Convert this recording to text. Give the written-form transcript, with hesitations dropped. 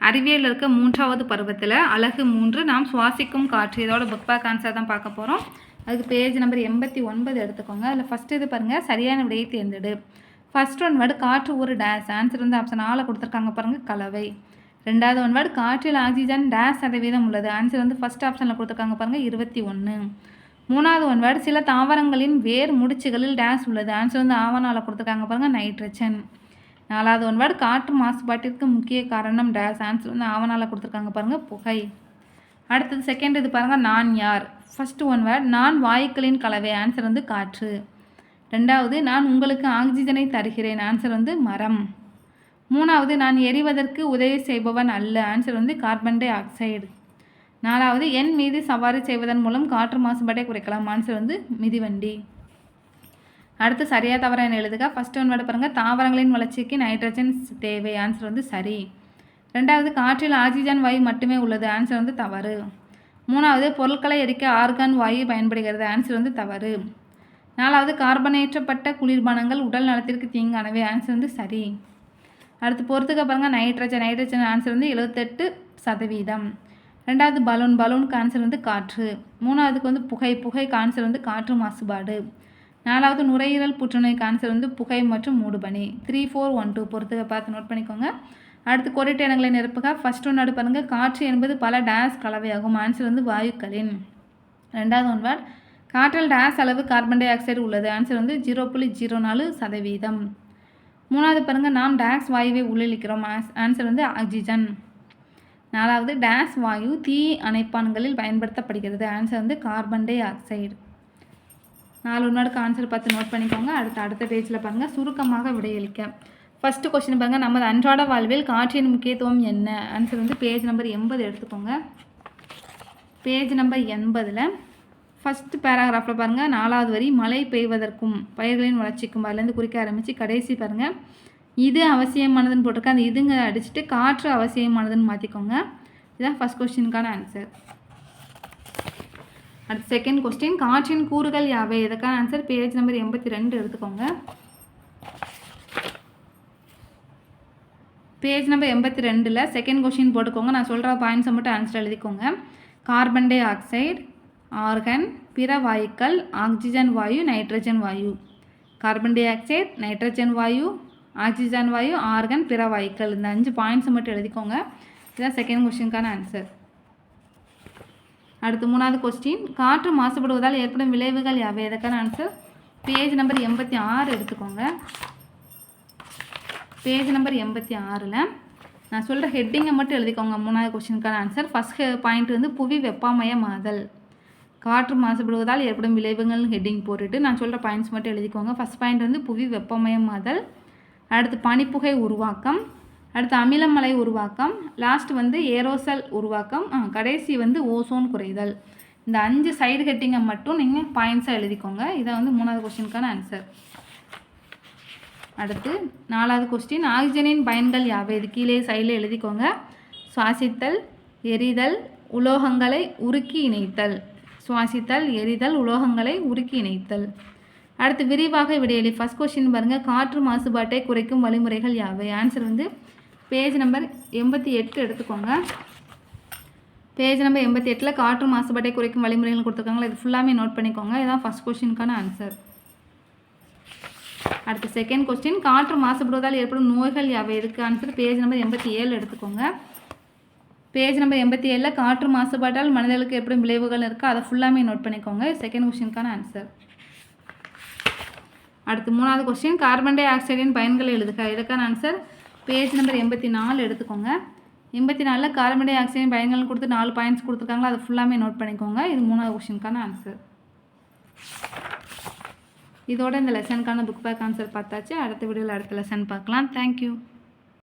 அறிவியல் இருக்க 3வது பருவத்தில் அலகு 3 நாம் சுவாசிக்கும் காற்று. இதோட புக் பேக் ஆன்சர் தான் பார்க்க போகிறோம். அதுக்கு பேஜ் நம்பர் 89 எடுத்துக்கோங்க. அதில் ஃபஸ்ட்டு இது பாருங்கள், சரியான விடையை தேர்ந்தெடு. ஃபர்ஸ்ட் ஒன் வேர்டு காற்று ஒரு டேஸ். ஆன்சர் வந்து ஆப்ஷன் ஆல கொடுத்துருக்காங்க பாருங்கள், கலவை. ரெண்டாவது ஒன் வேர்டு காற்றில் ஆக்சிஜன் டேஸ் சதவீதம் உள்ளது. ஆன்சர் வந்து ஃபஸ்ட் ஆப்ஷனில் கொடுத்துருக்காங்க பாருங்கள், 21. மூணாவது ஒன் வேர்டு சில தாவரங்களின் வேர் முடிச்சுகளில் டேஸ் உள்ளது. ஆன்சர் வந்து ஆவணால கொடுத்துருக்காங்க பாருங்கள், நைட்ரஜன். நாலாவது ஒன் வேர்டு காற்று மாசுபாட்டிற்கு முக்கிய காரணம் டேஸ். ஆன்சர் வந்து ஆவணால கொடுத்துருக்காங்க பாருங்கள், புகை. அடுத்தது செகண்ட் இது பாருங்கள், நான் யார். ஃபஸ்ட்டு ஒன் வேர்டு நான் வாயுக்களின் கலவை. ஆன்சர் வந்து காற்று. ரெண்டாவது நான் உங்களுக்கு ஆக்சிஜனை தருகிறேன். ஆன்சர் வந்து மரம். மூணாவது நான் எரிவதற்கு உதவி செய்பவன் அல்ல. ஆன்சர் வந்து கார்பன் டை ஆக்சைடு. நாலாவது என் மீது சவாரி செய்வதன் மூலம் காற்று மாசுபாட்டை குறைக்கலாம். ஆன்சர் வந்து மிதிவண்டி. அடுத்து சரியாக தவற என்ன எழுதுக. ஃபஸ்ட்டு ஒன் வேர்டு பாருங்கள், தாவரங்களின் வளர்ச்சிக்கு நைட்ரஜன் தேவை. ஆன்சர் வந்து சரி. ரெண்டாவது காற்றில் ஆக்சிஜன் வாயு மட்டுமே உள்ளது. ஆன்சர் வந்து தவறு. மூணாவது பொருட்களை எரிக்க ஆர்கான் வாயு பயன்படுகிறது. ஆன்சர் வந்து தவறு. நாலாவது கார்பனேற்றப்பட்ட குளிர்பானங்கள் உடல் நலத்திற்கு தீங்கானவை. ஆன்சர் வந்து சரி. அடுத்து பொறுத்துக்க பாருங்கள், நைட்ரஜன் ஆன்சர் வந்து 78%. ரெண்டாவது பலூனுக்கு ஆன்சர் வந்து காற்று. மூணாவதுக்கு வந்து புகைக்கு ஆன்சர் வந்து காற்று மாசுபாடு. நாலாவது நுரையீரல் புற்றுநோய்க்கு ஆன்சர் வந்து புகை மற்றும் மூடுபனி. 3, 4, 1, 2 பொறுத்துக்க பார்த்து நோட் பண்ணிக்கோங்க. அடுத்து கோடிட்ட இடங்களை நிரப்புக. ஃபர்ஸ்ட் ஒன் வேர்டு பாருங்கள், காற்று என்பது பல டேஸ் கலவையாகும். ஆன்சர் வந்து வாயுக்களின். ரெண்டாவது ஒன் வேர்டு காற்றில் டேஸ் அளவு கார்பன் டை ஆக்சைடு உள்ளது. ஆன்சர் வந்து 0.04%. மூணாவது பாருங்கள், நாம் டேஸ் வாயுவை உள்ளிழிக்கிறோம். ஆன்சர் வந்து ஆக்சிஜன். நாலாவது டேஸ் வாயு தீ அணைப்பான்களில் பயன்படுத்தப்படுகிறது. ஆன்சர் வந்து கார்பன் டை ஆக்சைடு. 4 ஒன்றாடுக்கு ஆன்சர் பார்த்து நோட் பண்ணிக்கோங்க. அடுத்த பேஜில் பாருங்கள், சுருக்கமாக விடையளிக்க. ஃபஸ்ட்டு கொஸ்டின் பாருங்கள், நமது அன்றாட வாழ்வில் காற்றின் முக்கியத்துவம் என்ன. ஆன்சர் வந்து பேஜ் நம்பர் 80 எடுத்துக்கோங்க. பேஜ் நம்பர் 80ல் ஃபஸ்ட்டு பேராகிராஃபில் பாருங்கள், 4வது வரி மழை பெய்வதற்கும் பயிர்களின் வளர்ச்சிக்கும் அதுலேருந்து குறிக்க ஆரம்பித்து கடைசி பாருங்கள், இது அவசியமானதுன்னு போட்டிருக்க. அந்த இதுங்க அடிச்சுட்டு காற்று அவசியமானதுன்னு மாற்றிக்கோங்க. இதுதான் ஃபஸ்ட் கொஸ்டினுக்கான ஆன்சர். அடுத்து செகண்ட் கொஸ்டின், காற்றின் கூறுகள் யாவை. இதுக்கான ஆன்சர் பேஜ் நம்பர் 82 எடுத்துக்கோங்க. பேஜ் நம்பர் 82ல் செகண்ட் கொஸ்டின் போட்டுக்கோங்க. நான் சொல்கிற பாயிண்ட்ஸை மட்டும் ஆன்சர் எழுதிக்கோங்க. கார்பன் டை ஆக்சைடு, ஆர்கன், பிற வாயுக்கள், ஆக்சிஜன் வாயு, நைட்ரஜன் வாயு. கார்பன் டை ஆக்சைடு, நைட்ரஜன் வாயு, ஆக்சிஜன் வாயு, ஆர்கன், பிற வாயுக்கள். இந்த 5 பாயிண்ட்ஸை மட்டும் எழுதிக்கோங்க. இதுதான் செகண்ட் கொஸ்டினுக்கான ஆன்சர். அடுத்து மூணாவது கொஸ்டின், காற்று மாசுபடுவதால் ஏற்படும் விளைவுகள் யாவை. இதற்கான ஆன்சர் பேஜ் நம்பர் 86 எடுத்துக்கோங்க. பேஜ் நம்பர் 86ல் நான் சொல்கிற ஹெட்டிங்கை மட்டும் எழுதிக்கோங்க. மூணாவது கொஸ்டினுக்கான ஆன்சர். ஃபஸ்ட் பாயிண்ட் வந்து புவி வெப்பமயமாதல். காற்று மாசுபடுவதால் ஏற்படும் விளைவுகள் ஹெட்டிங் போட்டுட்டு நான் சொல்கிற பாயிண்ட்ஸ் மட்டும் எழுதிக்கோங்க. ஃபஸ்ட் பாயிண்ட் வந்து புவி வெப்பமயமாதல். அடுத்து பனிப்புகை உருவாக்கம். அடுத்து அமிலமலை உருவாக்கம். லாஸ்ட் வந்து ஏரோசல் உருவாக்கம். கடைசி வந்து ஓசோன் குறைதல். இந்த 5 சைடு ஹெட்டிங்கை மட்டும் நீங்கள் பாயிண்ட்ஸாக எழுதிக்கோங்க. இதை வந்து மூணாவது கொஸ்டினுக்கான ஆன்சர். அடுத்து 4வது கொஸ்டின், ஆக்சிஜனின் பயன்கள் யாவை. இது கீழே சைடில் எழுதிக்கோங்க. சுவாசித்தல், எரிதல், உலோகங்களை உருக்கி இணைத்தல். சுவாசித்தல், எரிதல், உலோகங்களை உருக்கி இணைத்தல். அடுத்து விரிவாக விடையளி. ஃபஸ்ட் கொஸ்டின் பாருங்கள், காற்று மாசுபாட்டை குறைக்கும் வழிமுறைகள் யாவை. ஆன்சர் வந்து பேஜ் நம்பர் 88 எடுத்துக்கோங்க. பேஜ் நம்பர் 88ல் காற்று மாசுபாட்டை குறைக்கும் வழிமுறைகள் கொடுத்துருக்காங்களா, இது ஃபுல்லாமே நோட் பண்ணிக்கோங்க. இதுதான் ஃபஸ்ட் கொஸ்டினுக்கான ஆன்சர். அடுத்து செகண்ட் கொஸ்டின், காற்று மாசுபடுவதால் ஏற்படும் நோய்கள் யாவை. இதுக்கு ஆன்சர் பேஜ் நம்பர் 87 எடுத்துக்கோங்க. பேஜ் நம்பர் 87ல் காற்று மாசுபாட்டால் மனிதர்களுக்கு ஏற்படும் விளைவுகள் இருக்குது, அதை ஃபுல்லாமே நோட் பண்ணிக்கோங்க. செகண்ட் கொஸ்டினுக்கான ஆன்சர். அடுத்து மூணாவது கொஸ்டின், கார்பன் டை ஆக்சைடின் பயன்களை எழுதுக. இதுக்கான ஆன்சர் பேஜ் நம்பர் 84 எடுத்துக்கோங்க. 84ல் கார்பன் டை ஆக்சைடின் பயன்கள் கொடுத்து 4 பாயிண்ட்ஸ் கொடுத்துருக்காங்களா, அதை ஃபுல்லாமே நோட் பண்ணிக்கோங்க. இது மூணாவது கொஸ்டினுக்கான ஆன்சர். இதோட இந்த லெசனுக்கான புக் பேக் ஆன்சர் பார்த்தாச்சு. அடுத்த வீடியோவில் அடுத்த லெசன் பார்க்கலாம். தேங்க்யூ.